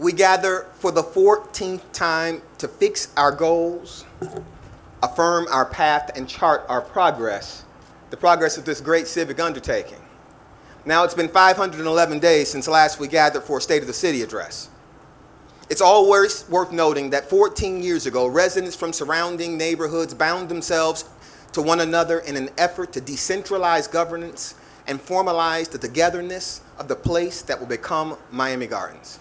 We gather for the 14th time to fix our goals, affirm our path, and chart our progress, the progress of this great civic undertaking. Now it's been 511 days since last we gathered for a State of the City address. It's always worth noting that 14 years ago, residents from surrounding neighborhoods bound themselves to one another in an effort to decentralize governance and formalize the togetherness of the place that will become Miami Gardens.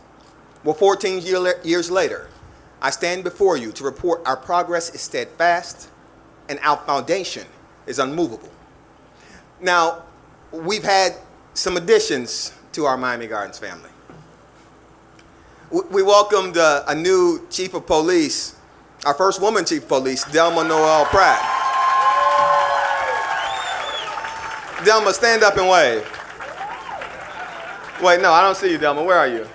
Well, 14 years later, I stand before you to report our progress is steadfast and our foundation is unmovable. Now, we've had some additions to our Miami Gardens family. We welcomed a new chief of police, our first woman chief of police, Delma Noel Pratt. Delma, stand up and wave. Wait, no, I don't see you, Delma. Where are you?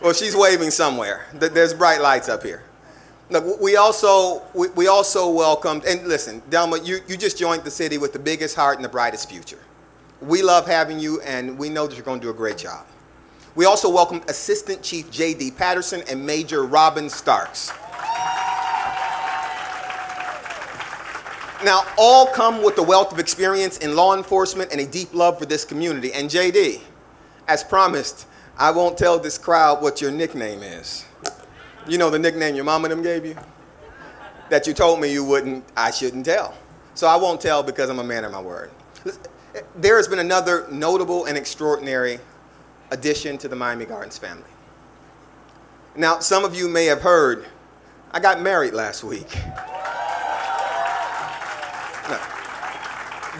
Well, she's waving somewhere. There's bright lights up here. Look, we also welcomed, and listen, Delma, you just joined the city with the biggest heart and the brightest future. We love having you, and we know that you're going to do a great job. We also welcomed Assistant Chief J.D. Patterson and Major Robin Starks. Now, all come with a wealth of experience in law enforcement and a deep love for this community. And J.D., as promised, I won't tell this crowd what your nickname is. You know the nickname your mama and them gave you? That you told me you wouldn't, I shouldn't tell. So I won't tell because I'm a man of my word. There has been another notable and extraordinary addition to the Miami Gardens family. Now, some of you may have heard, I got married last week.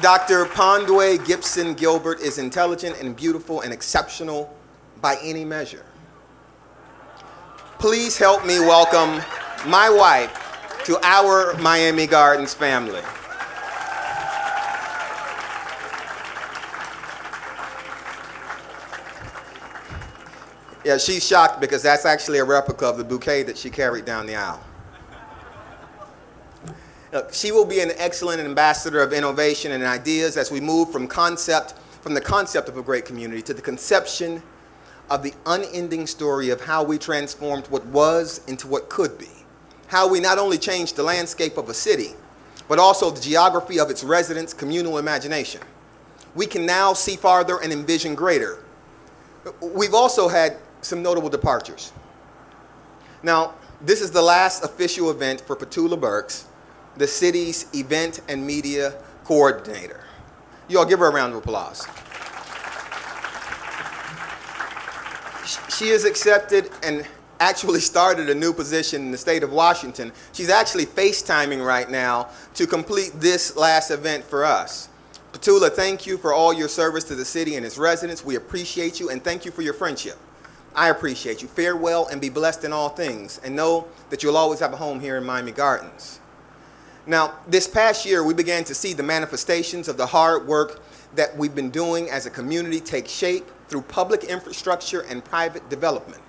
Dr. Pondway Gibson Gilbert is intelligent and beautiful and exceptional by any measure. Please help me welcome my wife to our Miami Gardens family. Yeah, she's shocked because that's actually a replica of the bouquet that she carried down the aisle. Look, she will be an excellent ambassador of innovation and ideas as we move from the concept of a great community to the conception of the unending story of how we transformed what was into what could be. How we not only changed the landscape of a city, but also the geography of its residents' communal imagination. We can now see farther and envision greater. We've also had some notable departures. Now, this is the last official event for Petula Burks, the city's event and media coordinator. You all give her a round of applause. She has accepted and actually started a new position in the state of Washington. She's actually FaceTiming right now to complete this last event for us. Petula, thank you for all your service to the city and its residents. We appreciate you, and thank you for your friendship. I appreciate you. Farewell and be blessed in all things, and know that you'll always have a home here in Miami Gardens. Now, this past year, we began to see the manifestations of the hard work that we've been doing as a community take shape through public infrastructure and private development.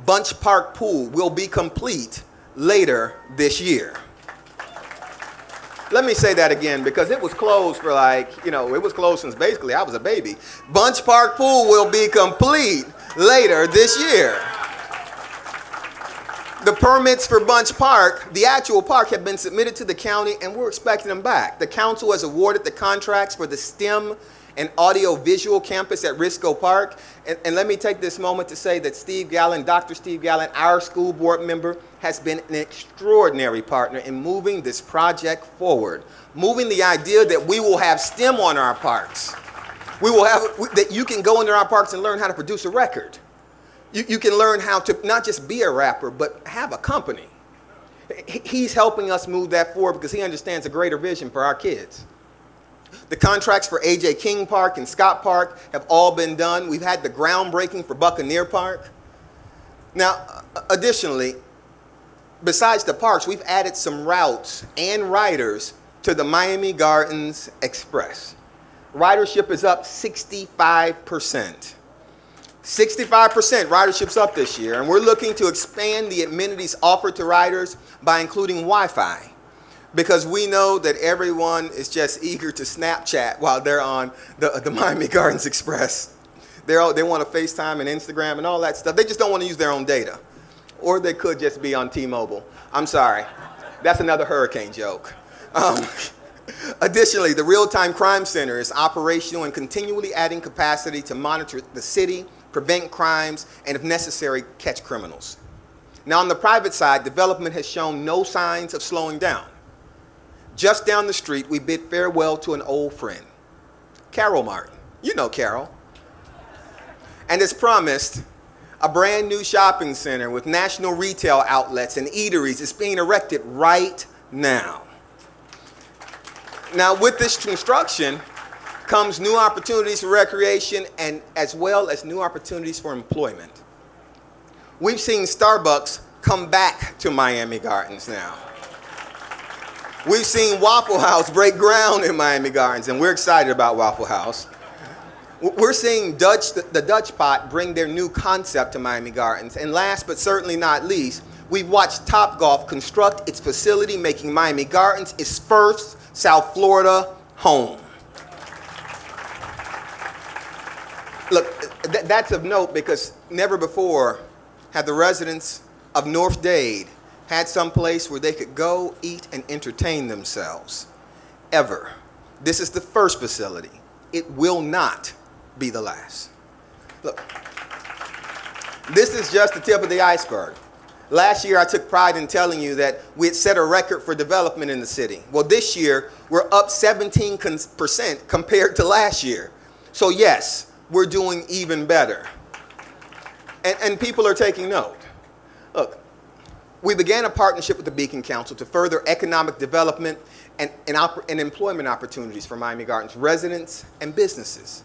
Bunch Park Pool will be complete later this year. Let me say that again because it was closed for it was closed since basically I was a baby. Bunch Park Pool will be complete later this year. The permits for Bunch Park, the actual park, have been submitted to the county and we're expecting them back. The council has awarded the contracts for the STEM and audio-visual campus at Risco Park. And let me take this moment to say that Steve Gallen, Dr. Steve Gallen, our school board member, has been an extraordinary partner in moving this project forward, moving the idea that we will have STEM on our parks. That you can go into our parks and learn how to produce a record. You can learn how to not just be a rapper, but have a company. He's helping us move that forward because he understands a greater vision for our kids. The contracts for A.J. King Park and Scott Park have all been done. We've had the groundbreaking for Buccaneer Park. Now, additionally, besides the parks, we've added some routes and riders to the Miami Gardens Express. Ridership is up 65%. 65% ridership's up this year, and we're looking to expand the amenities offered to riders by including Wi-Fi, because we know that everyone is just eager to Snapchat while they're on the Miami Gardens Express. They want to FaceTime and Instagram and all that stuff. They just don't want to use their own data. Or they could just be on T-Mobile. I'm sorry. That's another hurricane joke. Additionally, the Real-Time Crime Center is operational and continually adding capacity to monitor the city, prevent crimes, and if necessary, catch criminals. Now, on the private side, development has shown no signs of slowing down. Just down the street, we bid farewell to an old friend, Carol Martin. You know Carol. And as promised, a brand new shopping center with national retail outlets and eateries is being erected right now. Now, with this construction comes new opportunities for recreation and as well as new opportunities for employment. We've seen Starbucks come back to Miami Gardens now. We've seen Waffle House break ground in Miami Gardens, and we're excited about Waffle House. We're seeing the Dutch Pot bring their new concept to Miami Gardens. And last but certainly not least, we've watched Topgolf construct its facility, making Miami Gardens its first South Florida home. Look, that's of note because never before had the residents of North Dade had some place where they could go, eat, and entertain themselves. Ever. This is the first facility. It will not be the last. Look, this is just the tip of the iceberg. Last year, I took pride in telling you that we had set a record for development in the city. Well, this year, we're up 17% compared to last year. So yes, we're doing even better. And people are taking note. Look, we began a partnership with the Beacon Council to further economic development and employment opportunities for Miami Gardens residents and businesses.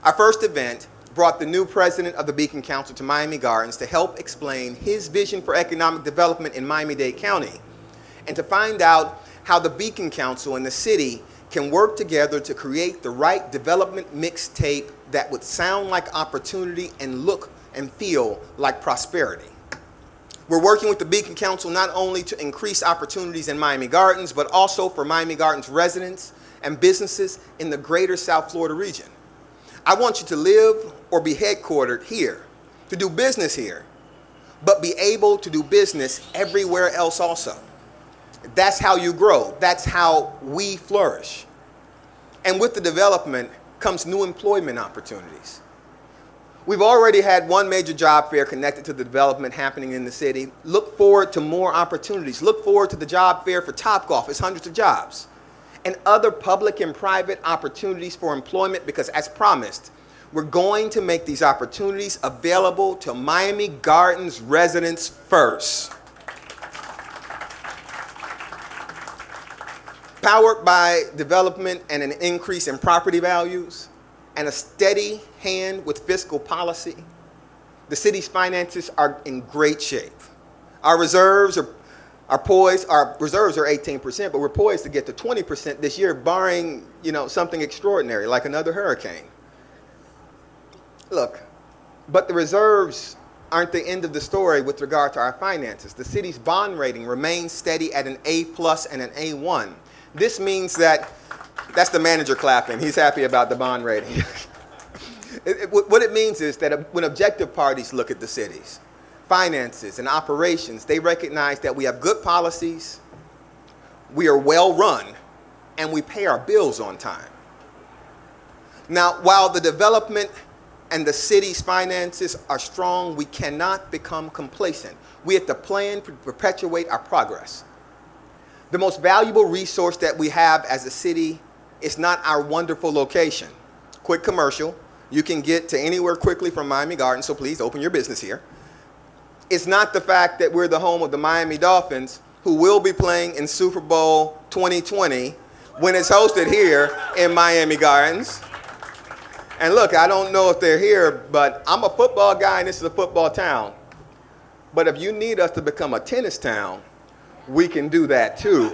Our first event brought the new president of the Beacon Council to Miami Gardens to help explain his vision for economic development in Miami-Dade County and to find out how the Beacon Council and the city can work together to create the right development mixtape that would sound like opportunity and look and feel like prosperity. We're working with the Beacon Council not only to increase opportunities in Miami Gardens, but also for Miami Gardens residents and businesses in the greater South Florida region. I want you to live or be headquartered here, to do business here, but be able to do business everywhere else also. That's how you grow. That's how we flourish. And with the development comes new employment opportunities. We've already had one major job fair connected to the development happening in the city. Look forward to more opportunities. Look forward to the job fair for Topgolf. It's hundreds of jobs. And other public and private opportunities for employment because, as promised, we're going to make these opportunities available to Miami Gardens residents first. Powered by development and an increase in property values and a steady hand with fiscal policy, the city's finances are in great shape. Our reserves are poised. Our reserves are 18%, but we're poised to get to 20% this year, barring, something extraordinary like another hurricane. Look, but the reserves aren't the end of the story with regard to our finances. The city's bond rating remains steady at an A+ and an A1. This means that's the manager clapping. He's happy about the bond rating. What it means is that when objective parties look at the city's finances and operations, they recognize that we have good policies, we are well run, and we pay our bills on time. Now, while the development and the city's finances are strong, we cannot become complacent. We have to plan to perpetuate our progress. The most valuable resource that we have as a city is not our wonderful location. Quick commercial. You can get to anywhere quickly from Miami Gardens, so please open your business here. It's not the fact that we're the home of the Miami Dolphins, who will be playing in Super Bowl 2020 when it's hosted here in Miami Gardens. And look, I don't know if they're here, but I'm a football guy and this is a football town. But if you need us to become a tennis town, we can do that too.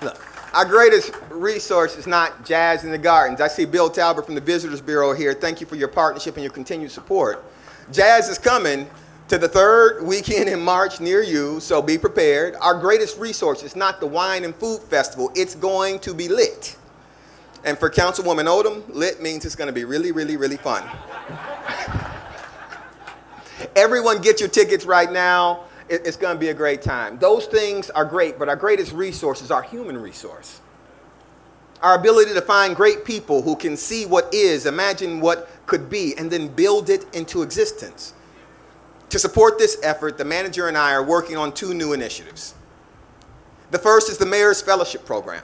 Look, our greatest resource is not Jazz in the Gardens. I see Bill Talbot from the Visitors Bureau here. Thank you for your partnership and your continued support. Jazz is coming to the third weekend in March near you, so be prepared. Our greatest resource is not the wine and food festival. It's going to be lit. And for Councilwoman Odom, lit means it's going to be really, really, really fun. Everyone get your tickets right now. It's going to be a great time. Those things are great, but our greatest resource is our human resource. Our ability to find great people who can see what is, imagine what could be, and then build it into existence. To support this effort, the manager and I are working on 2 new initiatives. The first is the Mayor's Fellowship Program.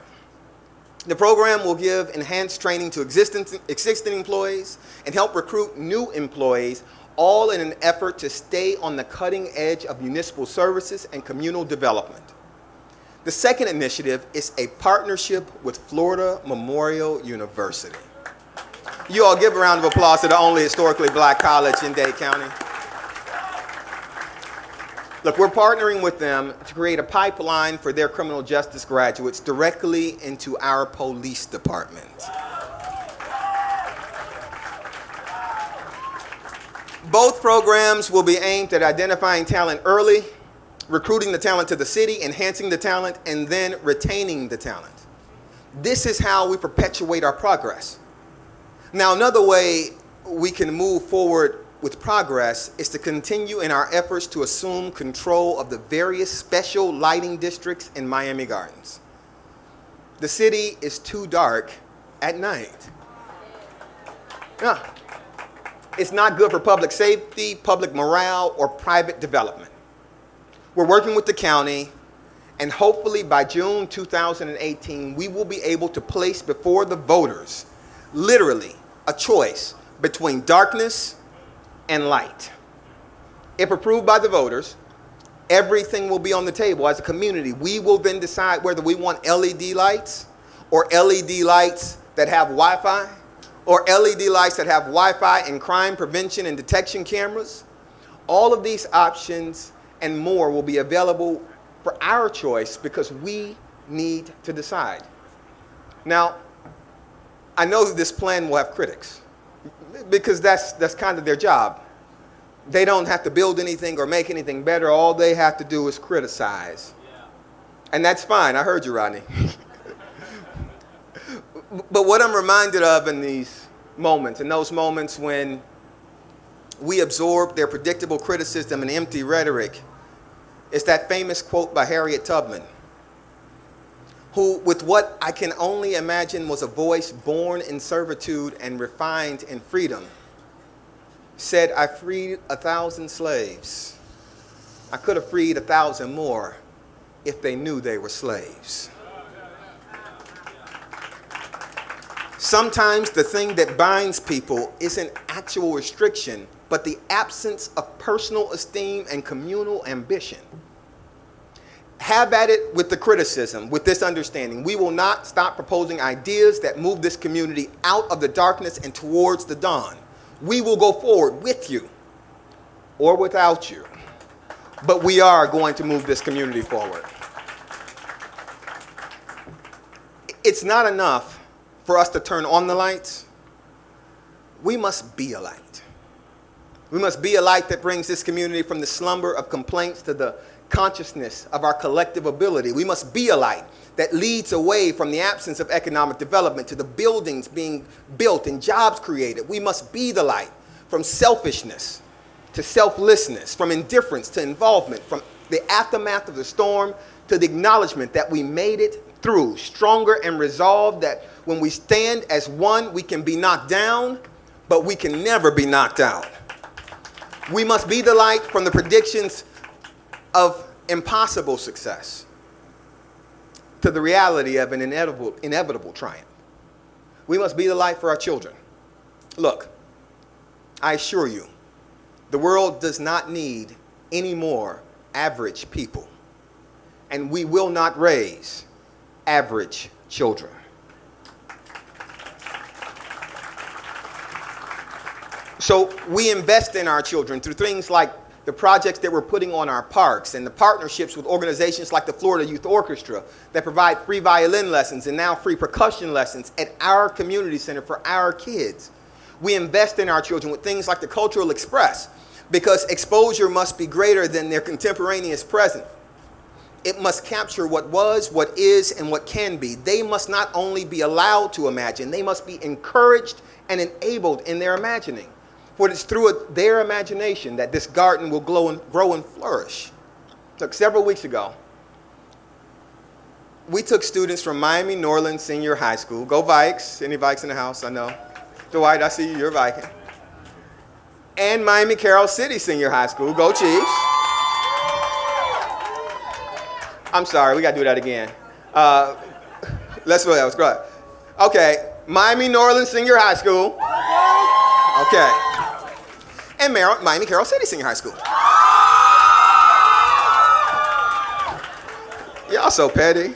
The program will give enhanced training to existing employees and help recruit new employees, all in an effort to stay on the cutting edge of municipal services and communal development. The second initiative is a partnership with Florida Memorial University. You all give a round of applause to the only historically black college in Dade County. Look, we're partnering with them to create a pipeline for their criminal justice graduates directly into our police department. Both programs will be aimed at identifying talent early, recruiting the talent to the city, enhancing the talent, and then retaining the talent. This is how we perpetuate our progress. Now, another way we can move forward with progress is to continue in our efforts to assume control of the various special lighting districts in Miami Gardens. The city is too dark at night. Yeah. It's not good for public safety, public morale, or private development. We're working with the county, and hopefully by June 2018, we will be able to place before the voters, literally, a choice between darkness and light. If approved by the voters, everything will be on the table. As a community, we will then decide whether we want LED lights or LED lights that have Wi-Fi, or LED lights that have Wi-Fi and crime prevention and detection cameras. All of these options and more will be available for our choice because we need to decide. Now, I know that this plan will have critics because that's kind of their job. They don't have to build anything or make anything better. All they have to do is criticize. And that's fine. I heard you, Rodney. But what I'm reminded of in these moments, in those moments when we absorb their predictable criticism and empty rhetoric, is that famous quote by Harriet Tubman, who, with what I can only imagine was a voice born in servitude and refined in freedom, said, "I freed 1,000 slaves. I could have freed 1,000 more if they knew they were slaves." Sometimes the thing that binds people isn't actual restriction, but the absence of personal esteem and communal ambition. Have at it with the criticism, with this understanding. We will not stop proposing ideas that move this community out of the darkness and towards the dawn. We will go forward with you or without you, but we are going to move this community forward. It's not enough for us to turn on the lights. We must be a light. We must be a light that brings this community from the slumber of complaints to the consciousness of our collective ability. We must be a light that leads away from the absence of economic development to the buildings being built and jobs created. We must be the light from selfishness to selflessness, from indifference to involvement, from the aftermath of the storm to the acknowledgement that we made it through, stronger and resolved that when we stand as one, we can be knocked down, but we can never be knocked out. We must be the light from the predictions of impossible success to the reality of an inevitable triumph. We must be the light for our children. Look, I assure you, the world does not need any more average people, and we will not raise average children. So we invest in our children through things like the projects that we're putting on our parks and the partnerships with organizations like the Florida Youth Orchestra that provide free violin lessons and now free percussion lessons at our community center for our kids. We invest in our children with things like the Cultural Express because exposure must be greater than their contemporaneous present. It must capture what was, what is, and what can be. They must not only be allowed to imagine, they must be encouraged and enabled in their imagining. For it's through their imagination that this garden will grow and flourish. Look, several weeks ago, we took students from Miami Norland Senior High School. Go Vikes. Any Vikes in the house? I know. Dwight, I see you. You're a Viking. And Miami Carroll City Senior High School. Go Chiefs. I'm sorry. We got to do that again. Let's go. Let's go. Okay. Miami Norland Senior High School. Okay. And Miami Carroll City Senior High School. Y'all so petty.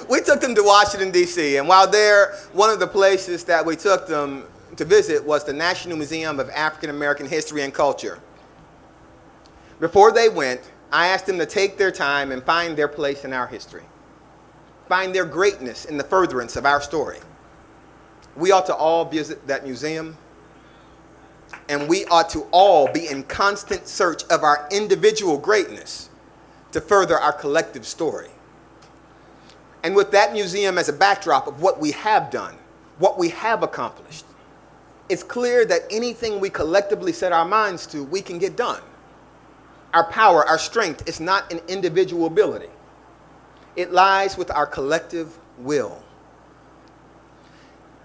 We took them to Washington, D.C., and while there, one of the places that we took them to visit was the National Museum of African American History and Culture. Before they went, I asked them to take their time and find their place in our history, find their greatness in the furtherance of our story. We ought to all visit that museum, and we ought to all be in constant search of our individual greatness to further our collective story. And with that museum as a backdrop of what we have done, what we have accomplished, it's clear that anything we collectively set our minds to, we can get done. Our power, our strength is not an individual ability. It lies with our collective will.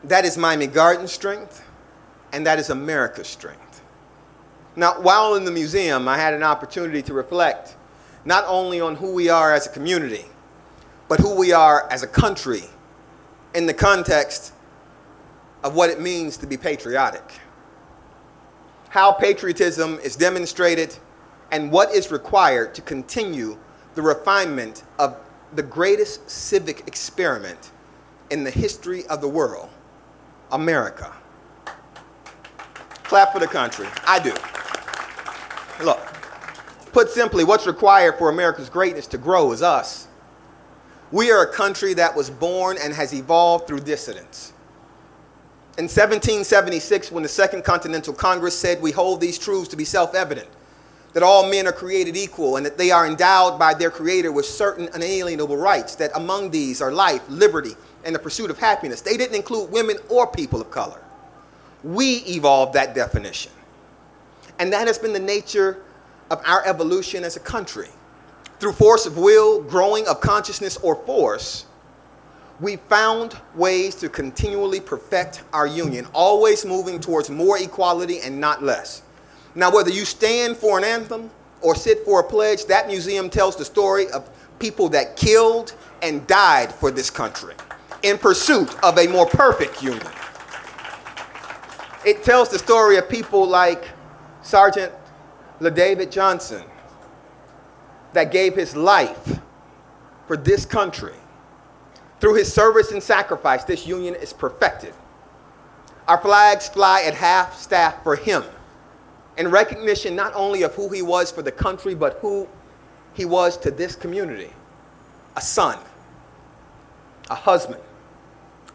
That is Miami Garden's strength, and that is America's strength. Now, while in the museum, I had an opportunity to reflect not only on who we are as a community, but who we are as a country in the context of what it means to be patriotic. How patriotism is demonstrated and what is required to continue the refinement of the greatest civic experiment in the history of the world, America. Clap for the country. I do. Look, put simply, what's required for America's greatness to grow is us. We are a country that was born and has evolved through dissidence. In 1776, when the Second Continental Congress said we hold these truths to be self-evident, that all men are created equal and that they are endowed by their Creator with certain unalienable rights, that among these are life, liberty, and the pursuit of happiness. They didn't include women or people of color. We evolved that definition. And that has been the nature of our evolution as a country. Through force of will, growing of consciousness, or force, we found ways to continually perfect our union, always moving towards more equality and not less. Now, whether you stand for an anthem or sit for a pledge, that museum tells the story of people that killed and died for this country in pursuit of a more perfect union. It tells the story of people like Sergeant LaDavid Johnson, that gave his life for this country. Through his service and sacrifice, this union is perfected. Our flags fly at half-staff for him, in recognition not only of who he was for the country, but who he was to this community. A son, a husband,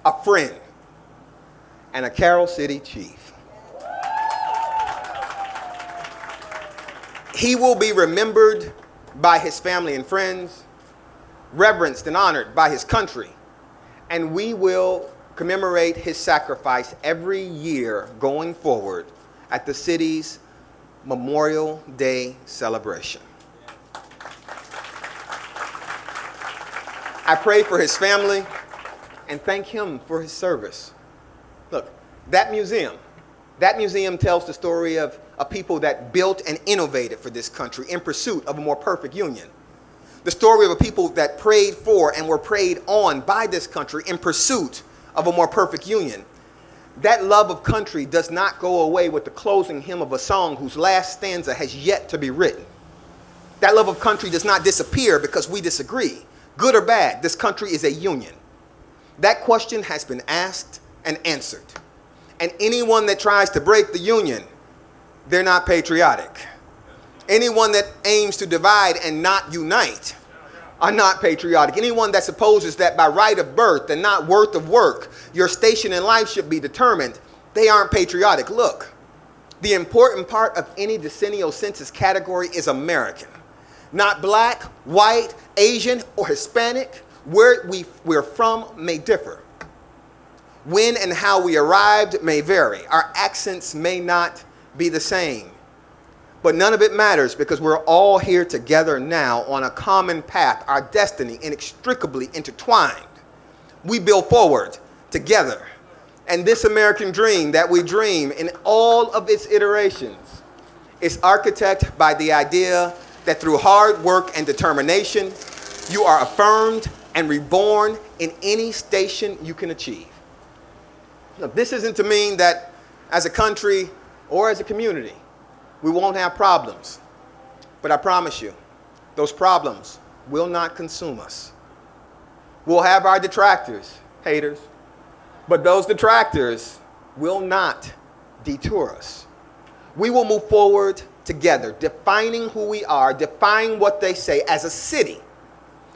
a friend, and a Carroll City chief. He will be remembered by his family and friends, reverenced and honored by his country, and we will commemorate his sacrifice every year going forward at the city's Memorial Day celebration. I pray for his family and thank him for his service. Look, that museum tells the story of people that built and innovated for this country in pursuit of a more perfect union. The story of a people that prayed for and were prayed on by this country in pursuit of a more perfect union. That love of country does not go away with the closing hymn of a song whose last stanza has yet to be written. That love of country does not disappear because we disagree. Good or bad, this country is a union. That question has been asked and answered. And anyone that tries to break the union, they're not patriotic. Anyone that aims to divide and not unite are not patriotic. Anyone that supposes that by right of birth and not worth of work, your station in life should be determined, they aren't patriotic. Look, The important part of any decennial census category is American. Not black, white, Asian, or Hispanic. Where we're from may differ. When and how we arrived may vary. Our accents may not be the same. But none of it matters because we're all here together now on a common path, our destiny inextricably intertwined. We build forward together. And this American dream that we dream in all of its iterations is architected by the idea that through hard work and determination, you are affirmed and reborn in any station you can achieve. Now, this isn't to mean that as a country or as a community, we won't have problems. But I promise you, those problems will not consume us. We'll have our detractors, haters, but those detractors will not detour us. We will move forward together, defining who we are, defying what they say as a city.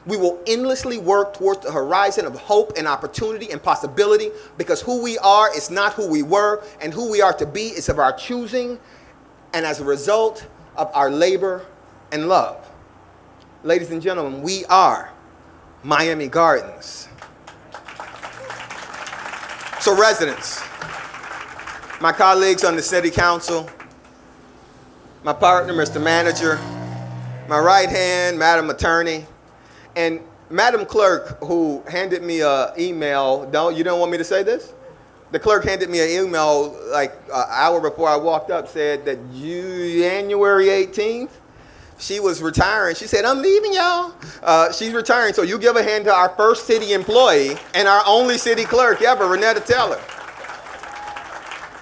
We will endlessly work towards the horizon of hope and opportunity and possibility because who we are is not who we were, and who we are to be is of our choosing and as a result of our labor and love. Ladies and gentlemen, we are Miami Gardens. So residents, my colleagues on the city council, my partner, Mr. Manager, my right hand, Madam Attorney, and Madam Clerk, who handed me an email. You don't want me to say this? The clerk handed me an email like an hour before I walked up, said that January 18th, she was retiring. She said, I'm leaving, y'all. She's retiring, so you give a hand to our first city employee and our only city clerk ever, Renetta Teller.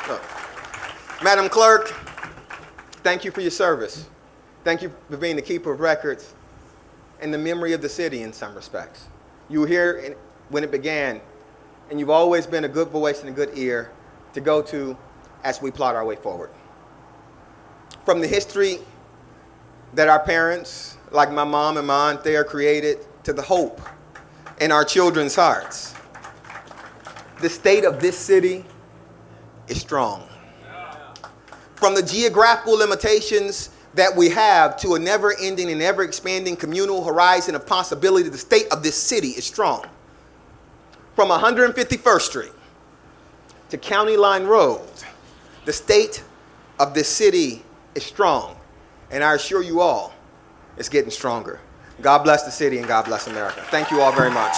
Look, Madam Clerk, thank you for your service. Thank you for being the keeper of records and the memory of the city in some respects. You were here when it began, and you've always been a good voice and a good ear to go to as we plot our way forward. From the history that our parents, like my mom and my aunt there, created, to the hope in our children's hearts, the state of this city is strong. From the geographical limitations that we have to a never-ending and ever-expanding communal horizon of possibility, the state of this city is strong. From 151st Street to County Line Road, the state of this city is strong. And I assure you all, it's getting stronger. God bless the city and God bless America. Thank you all very much.